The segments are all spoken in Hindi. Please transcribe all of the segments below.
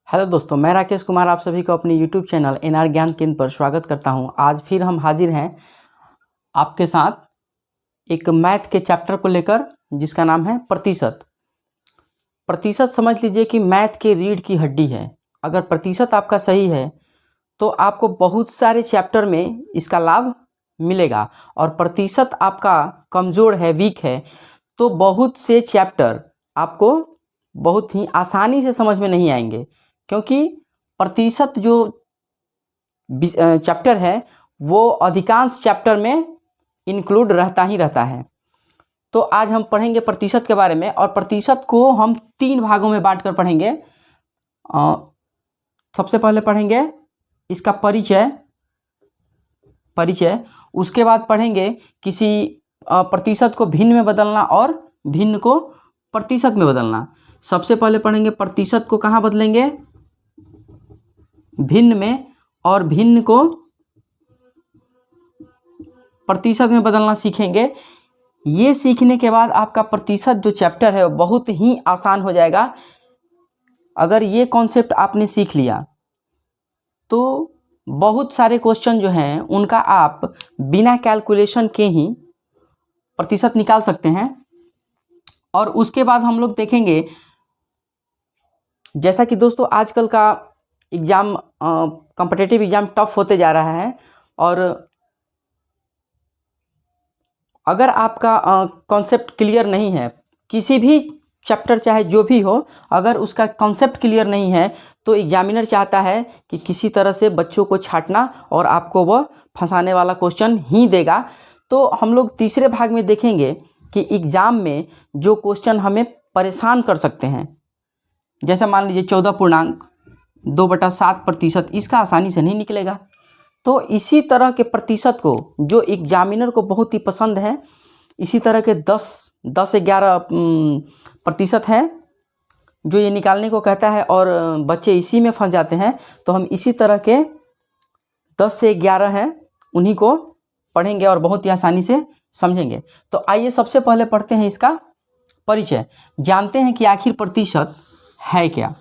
हेलो दोस्तों, मैं राकेश कुमार आप सभी को अपने यूट्यूब चैनल एनआर ज्ञान केंद्र पर स्वागत करता हूं। आज फिर हम हाजिर हैं आपके साथ एक मैथ के चैप्टर को लेकर, जिसका नाम है प्रतिशत। प्रतिशत समझ लीजिए कि मैथ के रीढ़ की हड्डी है। अगर प्रतिशत आपका सही है तो आपको बहुत सारे चैप्टर में इसका लाभ मिलेगा, और प्रतिशत आपका कमज़ोर है, वीक है, तो बहुत से चैप्टर आपको बहुत ही आसानी से समझ में नहीं आएंगे, क्योंकि प्रतिशत जो चैप्टर है वो अधिकांश चैप्टर में इंक्लूड रहता ही रहता है। तो आज हम पढ़ेंगे प्रतिशत के बारे में, और प्रतिशत को हम 3 भागों में बांट कर पढ़ेंगे। सबसे पहले पढ़ेंगे इसका परिचय, उसके बाद पढ़ेंगे किसी प्रतिशत को भिन्न में बदलना और भिन्न को प्रतिशत में बदलना। सबसे पहले पढ़ेंगे प्रतिशत को कहाँ बदलेंगे, भिन्न में, और भिन्न को प्रतिशत में बदलना सीखेंगे। ये सीखने के बाद आपका प्रतिशत जो चैप्टर है वो बहुत ही आसान हो जाएगा। अगर ये कॉन्सेप्ट आपने सीख लिया तो बहुत सारे क्वेश्चन जो हैं उनका आप बिना कैलकुलेशन के ही प्रतिशत निकाल सकते हैं। और उसके बाद हम लोग देखेंगे, जैसा कि दोस्तों आजकल का एग्ज़ाम, कॉम्पिटिटिव एग्ज़ाम टफ होते जा रहा है, और अगर आपका कॉन्सेप्ट क्लियर नहीं है, किसी भी चैप्टर चाहे जो भी हो, अगर उसका कॉन्सेप्ट क्लियर नहीं है तो एग्जामिनर चाहता है कि किसी तरह से बच्चों को छांटना और आपको वह फंसाने वाला क्वेश्चन ही देगा। तो हम लोग तीसरे भाग में देखेंगे कि एग्ज़ाम में जो क्वेश्चन हमें परेशान कर सकते हैं, जैसे मान लीजिए 14.2/7%, इसका आसानी से नहीं निकलेगा। तो इसी तरह के प्रतिशत को जो एग्जामिनर को बहुत ही पसंद है, इसी तरह के 10 से 11% है जो ये निकालने को कहता है, और बच्चे इसी में फंस जाते हैं। तो हम इसी तरह के 10 से 11 हैं, उन्हीं को पढ़ेंगे और बहुत ही आसानी से समझेंगे। तो आइए सबसे पहले पढ़ते हैं इसका परिचय, जानते हैं कि आखिर प्रतिशत है क्या।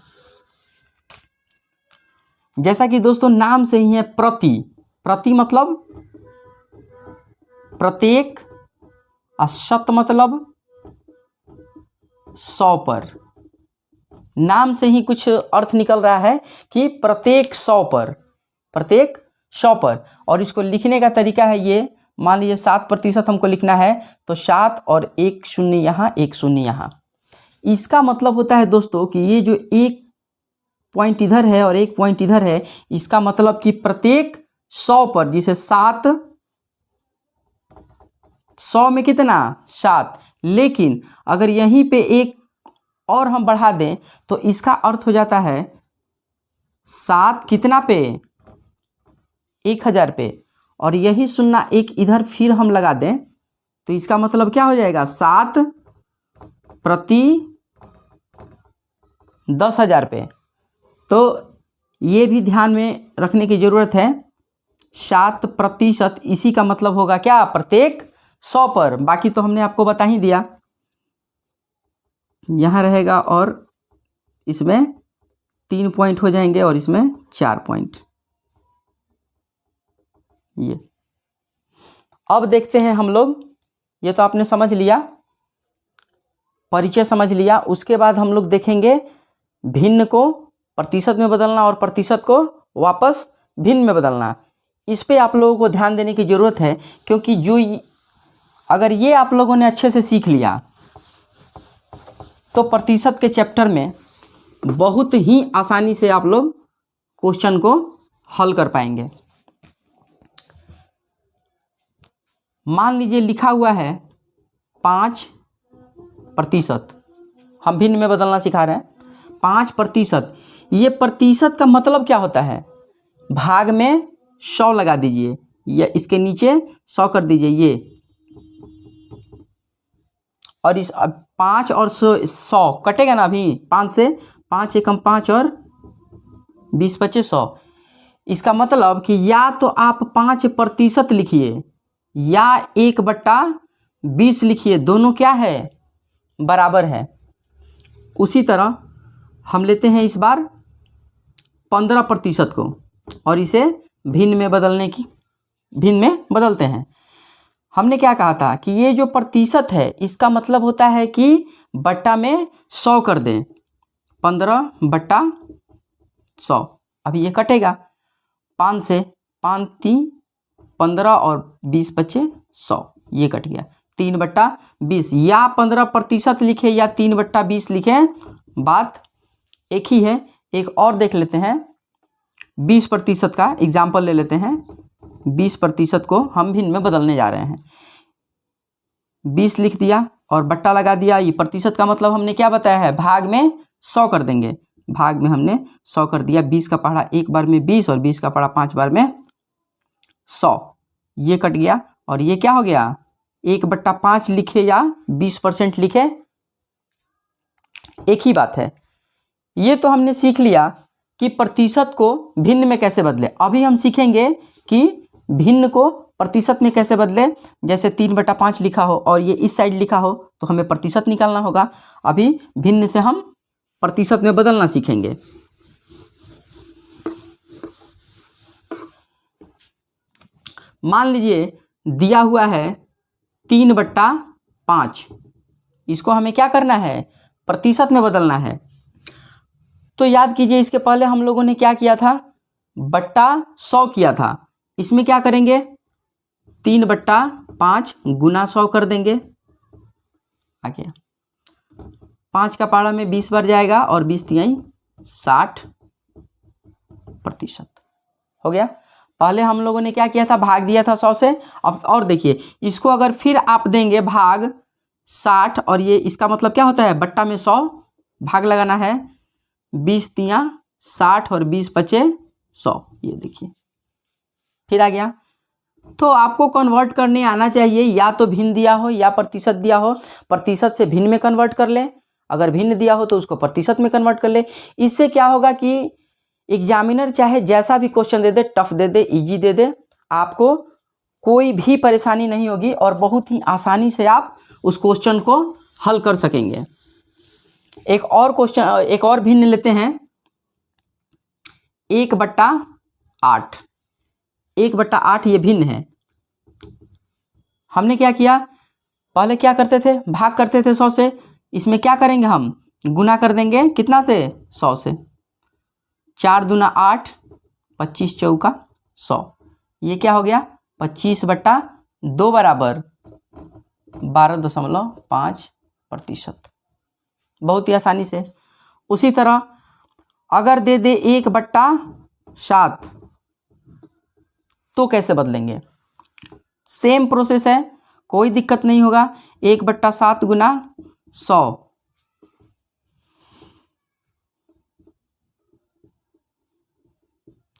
जैसा कि दोस्तों नाम से ही है, प्रति मतलब प्रत्येक, और शत मतलब 100 पर। नाम से ही कुछ अर्थ निकल रहा है कि प्रत्येक 100 पर। और इसको लिखने का तरीका है ये, मान लीजिए 7% हमको लिखना है तो 7 और 1 शून्य यहाँ, 1 शून्य यहाँ। इसका मतलब होता है दोस्तों कि ये जो 1 पॉइंट इधर है और 1 पॉइंट इधर है, इसका मतलब कि प्रत्येक 100 पर, जिसे 100 में कितना 7, लेकिन अगर यहीं पे 1 और हम बढ़ा दें तो इसका अर्थ हो जाता है 7 कितना पे, 1000 पे, और यही शून्य 1 इधर फिर हम लगा दें तो इसका मतलब क्या हो जाएगा, 7 प्रति 10,000 पे। तो ये भी ध्यान में रखने की ज़रूरत है। 7%, इसी का मतलब होगा क्या, प्रत्येक 100 पर। बाकी तो हमने आपको बता ही दिया, यहाँ रहेगा और इसमें 3 पॉइंट हो जाएंगे और इसमें 4 पॉइंट। ये अब देखते हैं हम लोग, ये तो आपने समझ लिया, परिचय समझ लिया। उसके बाद हम लोग देखेंगे भिन्न को प्रतिशत में बदलना और प्रतिशत को वापस भिन्न में बदलना। इस पे आप लोगों को ध्यान देने की ज़रूरत है, क्योंकि अगर ये आप लोगों ने अच्छे से सीख लिया तो प्रतिशत के चैप्टर में बहुत ही आसानी से आप लोग क्वेश्चन को हल कर पाएंगे। मान लीजिए लिखा हुआ है 5%, हम भिन्न में बदलना सिखा रहे हैं। 5%, ये प्रतिशत का मतलब क्या होता है, भाग में 100 लगा दीजिए, या इसके नीचे 100 कर दीजिए ये, और इस 5 और 100 कटेगा ना अभी, 5 से 5 एकम 5 और 20 25 100। इसका मतलब कि या तो आप 5% लिखिए या 1/20 लिखिए, दोनों क्या है, बराबर है। उसी तरह हम लेते हैं इस बार 15% को और इसे भिन्न में बदलते हैं। हमने क्या कहा था कि ये जो प्रतिशत है इसका मतलब होता है कि बट्टा में 100 कर दें, 15/100। अभी ये कटेगा 5 से, 5 3 15 और 20 बचे 100, ये कट गया 3/20। या 15% लिखे या 3/20 लिखे, बात एक ही है। एक और देख लेते हैं, 20% का एग्जाम्पल ले लेते हैं। 20% को हम भिन्न में बदलने जा रहे हैं। 20 लिख दिया और बट्टा लगा दिया। ये प्रतिशत का मतलब हमने क्या बताया है, भाग में 100 कर देंगे। भाग में हमने 100 कर दिया। 20 का पढ़ा एक बार में 20 और 20 का पढ़ा 5 बार में 100, ये कट गया। और ये क्या हो गया, 1/5 लिखे या 20% लिखे, एक ही बात है। ये तो हमने सीख लिया कि प्रतिशत को भिन्न में कैसे बदले। अभी हम सीखेंगे कि भिन्न को प्रतिशत में कैसे बदले। जैसे 3/5 लिखा हो और ये इस साइड लिखा हो तो हमें प्रतिशत निकालना होगा। अभी भिन्न से हम प्रतिशत में बदलना सीखेंगे। मान लीजिए दिया हुआ है 3/5, इसको हमें क्या करना है, प्रतिशत में बदलना है। तो याद कीजिए, इसके पहले हम लोगों ने क्या किया था, बट्टा 100 किया था। इसमें क्या करेंगे, 3/5 गुना 100 कर देंगे। आ गया 5 का पारा में 20 बार जाएगा और 20 तिहाई 60% हो गया। पहले हम लोगों ने क्या किया था, भाग दिया था 100 से। अब और देखिए, इसको अगर फिर आप देंगे भाग 60, और ये इसका मतलब क्या होता है, बट्टा में 100 भाग लगाना है। 20 तिया 60 और 20 बचे 100, ये देखिए फिर आ गया। तो आपको कन्वर्ट करने आना चाहिए, या तो भिन्न दिया हो या प्रतिशत दिया हो, प्रतिशत से भिन्न में कन्वर्ट कर ले। अगर भिन्न दिया हो तो उसको प्रतिशत में कन्वर्ट कर ले। इससे क्या होगा कि एग्जामिनर चाहे जैसा भी question they they, tough they they, easy दे दे, आपको कोई भी परेशानी नहीं होगी और बहुत ही आसानी से आप उस क्वेश्चन को हल कर सकेंगे। एक और क्वेश्चन, एक और भिन्न लेते हैं, 1/8। 1/8 ये भिन्न है। हमने क्या किया, पहले क्या करते थे, भाग करते थे 100 से। इसमें क्या करेंगे, हम गुना कर देंगे कितना से, 100 से। 4 दूना 8, 25 चौका 100, ये क्या हो गया, 25/2 बराबर 12.5%। बहुत ही आसानी से। उसी तरह अगर दे दे 1/7 तो कैसे बदलेंगे, सेम प्रोसेस है, कोई दिक्कत नहीं होगा। 1/7 गुना 100,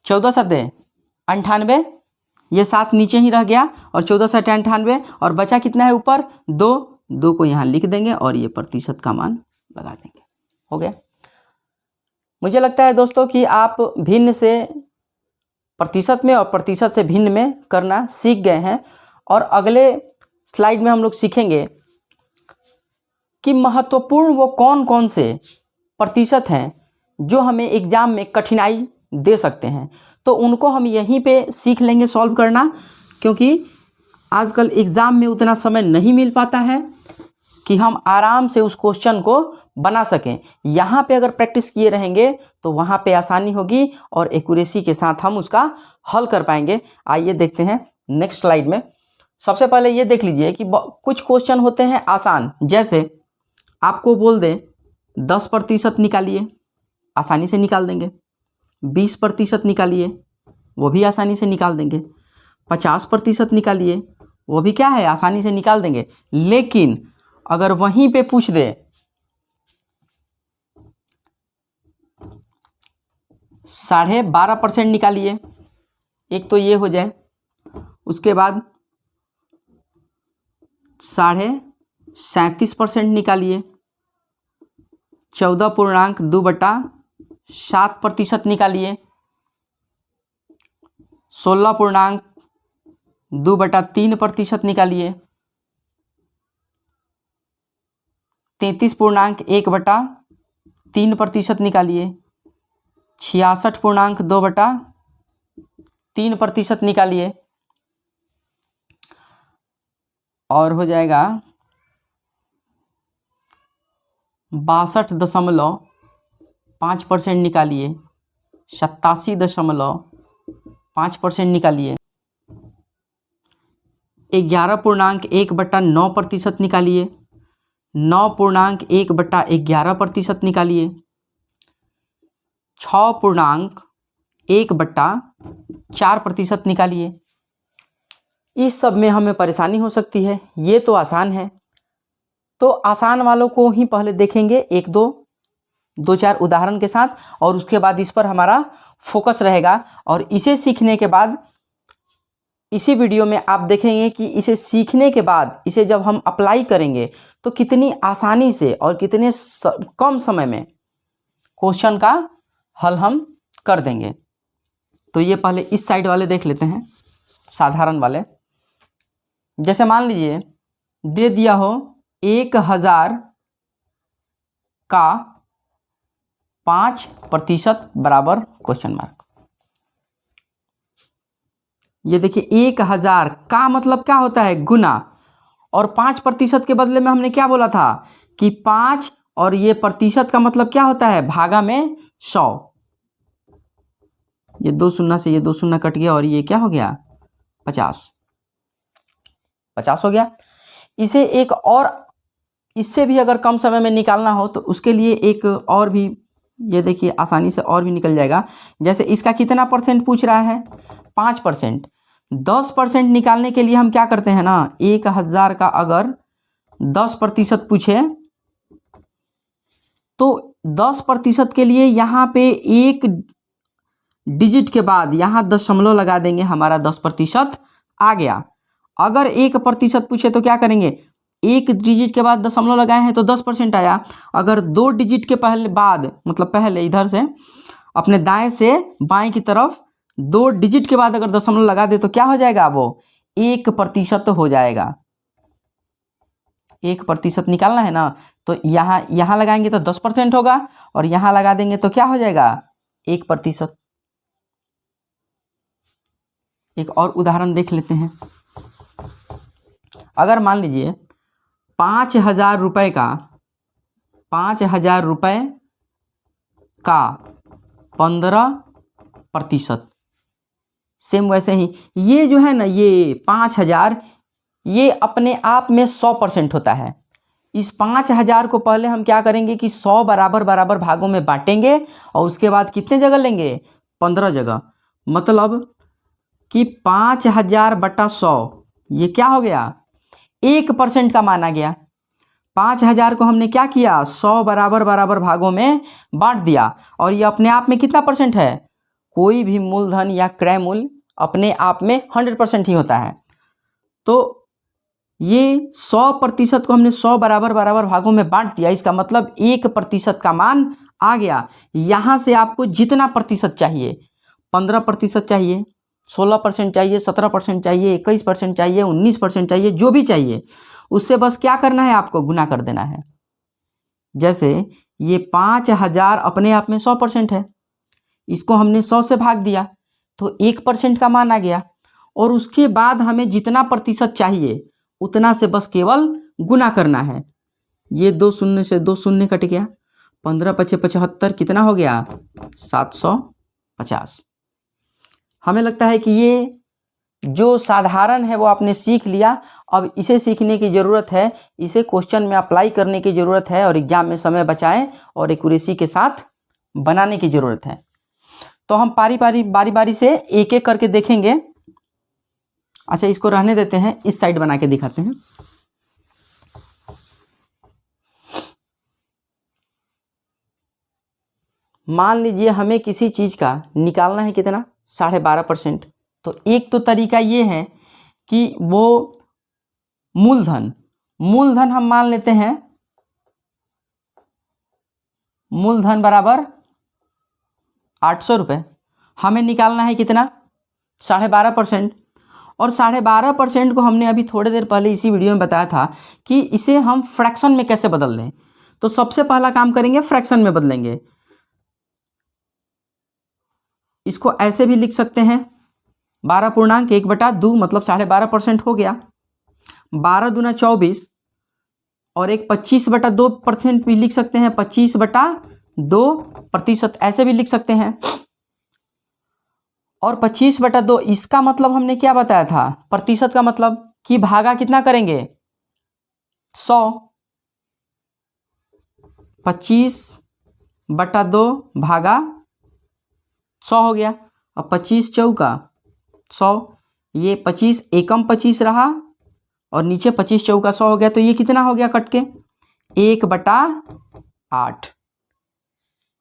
14 सत्ते 98, ये 7 नीचे ही रह गया और 14 सत्ते 98, और बचा कितना है ऊपर, 2 को यहाँ लिख देंगे और ये प्रतिशत का मान लगा देंगे, हो गया। मुझे लगता है दोस्तों कि आप भिन्न से प्रतिशत में और प्रतिशत से भिन्न में करना सीख गए हैं। और अगले स्लाइड में हम लोग सीखेंगे कि महत्वपूर्ण वो कौन कौन से प्रतिशत हैं जो हमें एग्जाम में कठिनाई दे सकते हैं। तो उनको हम यहीं पे सीख लेंगे सॉल्व करना, क्योंकि आजकल एग्ज़ाम में उतना समय नहीं मिल पाता है कि हम आराम से उस क्वेश्चन को बना सकें। यहाँ पे अगर प्रैक्टिस किए रहेंगे तो वहाँ पे आसानी होगी और एक्यूरेसी के साथ हम उसका हल कर पाएंगे। आइए देखते हैं नेक्स्ट स्लाइड में। सबसे पहले ये देख लीजिए कि कुछ क्वेश्चन होते हैं आसान, जैसे आपको बोल दें 10% निकालिए, आसानी से निकाल देंगे। 20% निकालिए, वो भी आसानी से निकाल देंगे। 50% निकालिए, वो भी क्या है, आसानी से निकाल देंगे। लेकिन अगर वहीं पे पूछ दे 12.5% निकालिए, एक तो ये हो जाए। उसके बाद 37.5% निकालिए, 14.2/7% निकालिए, 16.2/3% निकालिए, 33.1/3% निकालिए, 66.2/3% निकालिए और हो जाएगा 62.5% निकालिए, 87.5% निकालिए, 11.1/9% निकालिए, 9.1/11% निकालिए, 6.1/4% निकालिए। इस सब में हमें परेशानी हो सकती है। ये तो आसान है, तो आसान वालों को ही पहले देखेंगे, एक दो चार उदाहरण के साथ, और उसके बाद इस पर हमारा फोकस रहेगा। और इसे सीखने के बाद इसी वीडियो में आप देखेंगे कि इसे सीखने के बाद इसे जब हम अप्लाई करेंगे तो कितनी आसानी से और कितने कम समय में क्वेश्चन का हल हम कर देंगे। तो ये पहले इस साइड वाले देख लेते हैं, साधारण वाले। जैसे मान लीजिए दे दिया हो 1000 का 5% बराबर क्वेश्चन मार्क। ये देखिए 1000 का मतलब क्या होता है, गुना, और 5% के बदले में हमने क्या बोला था कि 5, और ये प्रतिशत का मतलब क्या होता है, भागा में 100। ये 2 शून्य से ये 2 शून्य कट गया और ये क्या हो गया, 50 हो गया। इसे एक और, इससे भी अगर कम समय में निकालना हो तो उसके लिए एक और भी, ये देखिए आसानी से और भी निकल जाएगा। जैसे इसका कितना परसेंट पूछ रहा है, 5%। 10% निकालने के लिए हम क्या करते हैं ना, 1000 का अगर 10% पूछे तो 10% के लिए यहाँ पे एक डिजिट के बाद यहाँ दशमलव लगा देंगे, हमारा 10% आ गया। अगर 1% पूछे तो क्या करेंगे, एक डिजिट के बाद दशमलव लगाए हैं तो 10% आया। अगर 2 डिजिट के बाद मतलब पहले इधर से अपने दाएं से बाएं की तरफ 2 डिजिट के बाद अगर दशमलव लगा दे तो क्या हो जाएगा, वो 1% हो जाएगा। 1% निकालना है ना, तो यहाँ लगाएंगे तो 10% होगा, और यहाँ लगा देंगे तो क्या हो जाएगा, 1%। एक और उदाहरण देख लेते हैं। अगर मान लीजिए 5000 रुपये का 15%, सेम वैसे ही ये जो है ना, ये 5000 ये अपने आप में 100% होता है। इस 5000 को पहले हम क्या करेंगे कि 100 बराबर भागों में बांटेंगे, और उसके बाद कितने जगह लेंगे, 15 जगह। मतलब कि 5000/100 ये क्या हो गया, 1% का माना गया। 5000 को हमने क्या किया, 100 बराबर भागों में बांट दिया, और ये अपने आप में कितना परसेंट है, कोई भी मूलधन या क्रय मूल्य अपने आप में 100% ही होता है। तो ये 100% को हमने 100 बराबर भागों में बांट दिया, इसका मतलब 1% का मान आ गया। यहाँ से आपको जितना प्रतिशत चाहिए, 15% चाहिए, 16% चाहिए, 17% चाहिए, 21% चाहिए, 19% चाहिए, जो भी चाहिए, उससे बस क्या करना है, आपको गुना कर देना है। जैसे ये 5000 अपने आप में 100% है, इसको हमने 100 से भाग दिया तो 1% का मान आ गया, और उसके बाद हमें जितना प्रतिशत चाहिए उतना से बस केवल गुना करना है। ये 2 शून्य से 2 शून्य कट गया, 15×5 = 75, कितना हो गया, 750। हमें लगता है कि ये जो साधारण है वो आपने सीख लिया। अब इसे सीखने की ज़रूरत है, इसे क्वेश्चन में अप्लाई करने की ज़रूरत है, और एग्जाम में समय बचाएं और एक्यूरेसी के साथ बनाने की ज़रूरत है। तो हम बारी बारी से एक एक करके देखेंगे। अच्छा, इसको रहने देते हैं, इस साइड बना के दिखाते हैं। मान लीजिए हमें किसी चीज़ का निकालना है, कितना, 12.5%। तो एक तो तरीका ये है कि वो मूलधन हम मान लेते हैं, मूलधन बराबर 800 रुपये। हमें निकालना है कितना, 12.5%। और 12.5% को हमने अभी थोड़ी देर पहले इसी वीडियो में बताया था कि इसे हम फ्रैक्शन में कैसे बदल लें। तो सबसे पहला काम करेंगे, फ्रैक्शन में बदलेंगे। इसको ऐसे भी लिख सकते हैं 12.1/2 मतलब 12.5% हो गया। 12 दूना 24 और एक 25/2% भी लिख सकते हैं, 25/2% ऐसे भी लिख सकते हैं। और 25/2 इसका मतलब हमने क्या बताया था, प्रतिशत का मतलब कि भागा कितना करेंगे 100। 25/2 भागा 100 हो गया। अब 25 चौका 100, ये 25 एकम 25 रहा और नीचे 25 चौका 100 हो गया। तो ये कितना हो गया कट के 1/8।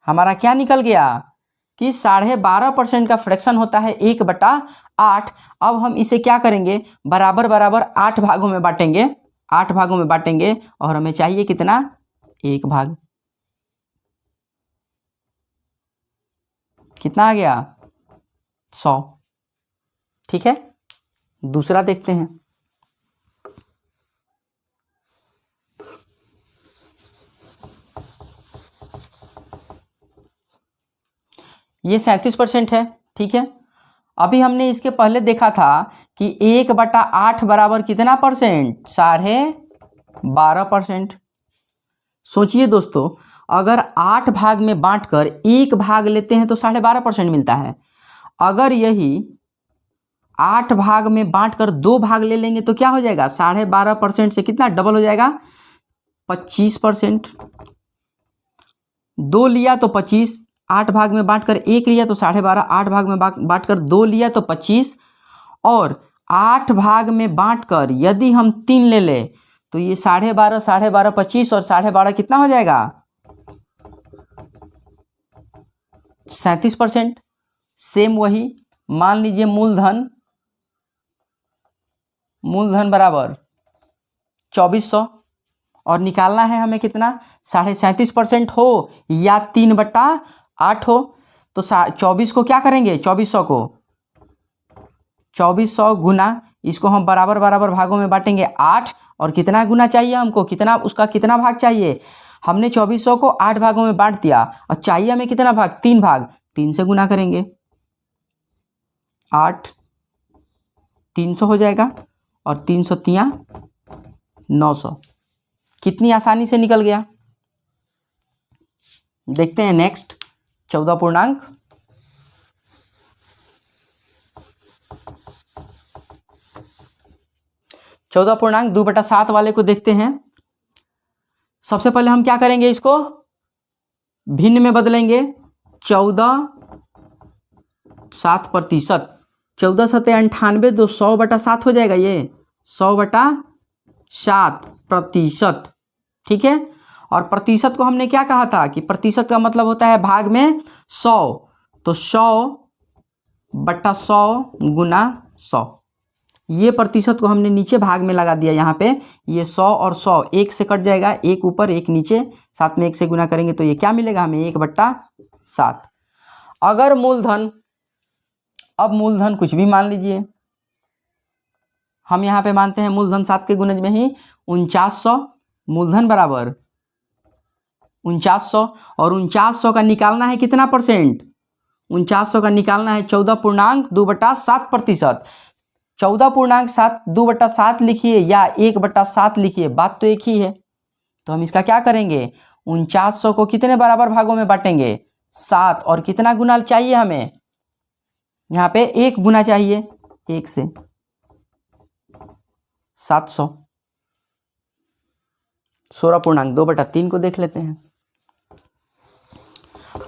हमारा क्या निकल गया कि 12.5% का फ्रैक्शन होता है 1/8। अब हम इसे क्या करेंगे, बराबर बराबर 8 भागों में बांटेंगे, 8 भागों में बांटेंगे और हमें चाहिए कितना 1 भाग। कितना आ गया 100। ठीक है, दूसरा देखते हैं। ये 37% है। ठीक है, अभी हमने इसके पहले देखा था कि 1/8 बराबर कितना परसेंट, 12.5%। सोचिए दोस्तों, अगर 8 भाग में बांटकर 1 भाग लेते हैं तो 12.5% मिलता है। अगर यही 8 भाग में बांटकर 2 भाग ले लेंगे तो क्या हो जाएगा, 12.5% से कितना डबल हो जाएगा 25%। 2 लिया तो 25, 8 भाग में बांटकर 1 लिया तो 12.5, 8 भाग में बांटकर 2 लिया तो 25 और 8 भाग में बांटकर यदि हम 3 ले ले तो ये 12.5, 12.5, 25 और 12.5 कितना हो जाएगा 37%। सेम वही, मान लीजिए मूलधन बराबर 2400 और निकालना है हमें कितना 37.5% हो या 3/8 हो। तो 24 को क्या करेंगे, 2400 को 2400 गुना, इसको हम बराबर बराबर भागों में बांटेंगे 8 और कितना गुना चाहिए हमको, कितना उसका कितना भाग चाहिए। हमने 2400 को 8 भागों में बांट दिया और चाहिए हमें कितना भाग, 3 भाग। 3 से गुना करेंगे 8 300 हो जाएगा और 300 900। कितनी आसानी से निकल गया। देखते हैं नेक्स्ट 14 पूर्णांक 2/7 वाले को देखते हैं। सबसे पहले हम क्या करेंगे, इसको भिन्न में बदलेंगे। 14.7%, 14 सत्ते 98, 100/7 हो जाएगा। ये 100/7%। ठीक है, और प्रतिशत को हमने क्या कहा था कि प्रतिशत का मतलब होता है भाग में 100, तो 100/100 गुना 100। ये प्रतिशत को हमने नीचे भाग में लगा दिया। यहाँ पे ये 100 और 100 1 से कट जाएगा, एक ऊपर एक नीचे, साथ में 1 से गुना करेंगे तो ये क्या मिलेगा हमें 1/7। अगर मूलधन, अब मूलधन कुछ भी मान लीजिए, हम यहाँ पे मानते हैं मूलधन 7 के गुणज में ही 4900, मूलधन बराबर 4900 और 4900 का निकालना है कितना परसेंट, 4900 का निकालना है 14.2/7%। 14.2/7 लिखिए या 1/7 लिखिए, बात तो एक ही है। तो हम इसका क्या करेंगे, 4900 को कितने बराबर भागों में बांटेंगे 7 और कितना गुना चाहिए हमें, यहाँ पे 1 गुना चाहिए, 1 से 700। 16.2/3 को देख लेते हैं।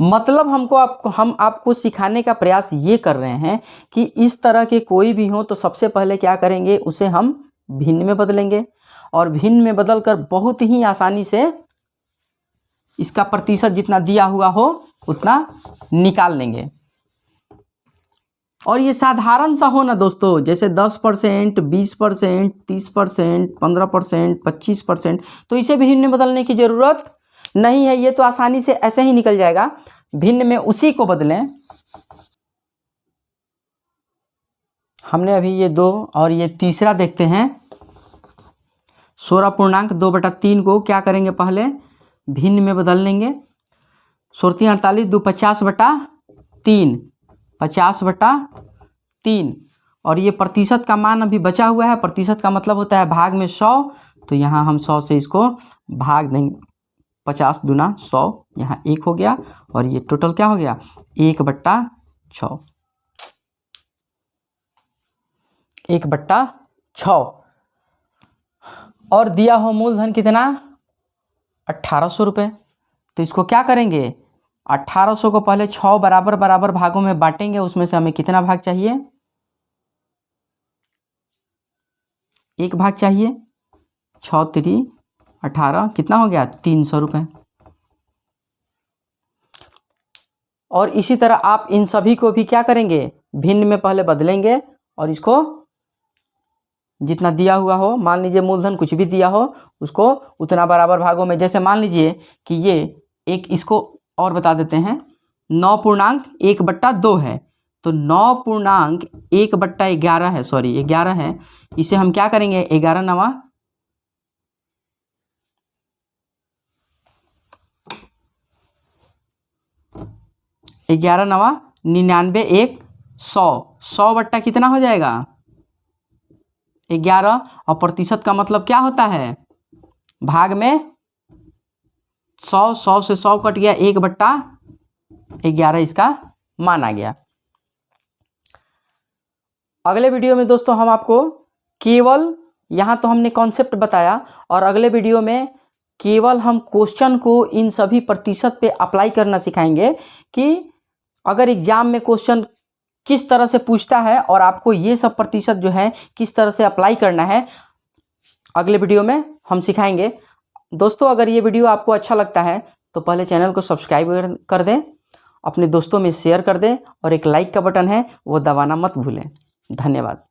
मतलब हम आपको सिखाने का प्रयास ये कर रहे हैं कि इस तरह के कोई भी हो तो सबसे पहले क्या करेंगे, उसे हम भिन्न में बदलेंगे और भिन्न में बदलकर बहुत ही आसानी से इसका प्रतिशत जितना दिया हुआ हो उतना निकाल लेंगे। और ये साधारण सा हो ना दोस्तों, जैसे 10%, 20%, 30%, 15%, 25%, तो इसे भिन्न में बदलने की ज़रूरत नहीं है। ये तो आसानी से ऐसे ही निकल जाएगा। भिन्न में उसी को बदलें। हमने अभी ये 2 और ये तीसरा देखते हैं। 16.2/3 को क्या करेंगे, पहले भिन्न में बदल लेंगे। 16 48 2 50/3 50/3 और ये प्रतिशत का मान अभी बचा हुआ है। प्रतिशत का मतलब होता है भाग में 100, तो यहाँ हम 100 से इसको भाग देंगे। 50 दूना 100, यहाँ 1 हो गया और ये टोटल क्या हो गया 1/6। 1/6 और दिया हो मूलधन कितना 1800 रुपये। तो इसको क्या करेंगे 1800 को पहले 6 बराबर बराबर भागों में बांटेंगे। उसमें से हमें कितना भाग चाहिए 1 भाग चाहिए। 6 3 18 कितना हो गया 300 रुपये। और इसी तरह आप इन सभी को भी क्या करेंगे भिन्न में पहले बदलेंगे और इसको जितना दिया हुआ हो, मान लीजिए मूलधन कुछ भी दिया हो उसको उतना बराबर भागों में, जैसे मान लीजिए कि ये एक, इसको और बता देते हैं 9.1/2 है, तो 9.1/11 है, सॉरी 11 है। इसे हम क्या करेंगे 11 नवा 99 1 100, 100 बट्टा कितना हो जाएगा 11। और प्रतिशत का मतलब क्या होता है भाग में 100, 100 से 100 कट गया 1/11 इसका मान आ गया। अगले वीडियो में दोस्तों हम आपको केवल, यहाँ तो हमने कॉन्सेप्ट बताया और अगले वीडियो में केवल हम क्वेश्चन को इन सभी प्रतिशत पे अप्लाई करना सिखाएंगे कि अगर एग्जाम में क्वेश्चन किस तरह से पूछता है और आपको ये सब प्रतिशत जो है किस तरह से अप्लाई करना है, अगले वीडियो में हम सिखाएंगे। दोस्तों अगर ये वीडियो आपको अच्छा लगता है तो पहले चैनल को सब्सक्राइब कर दें, अपने दोस्तों में शेयर कर दें और एक लाइक का बटन है वो दबाना मत भूलें। धन्यवाद।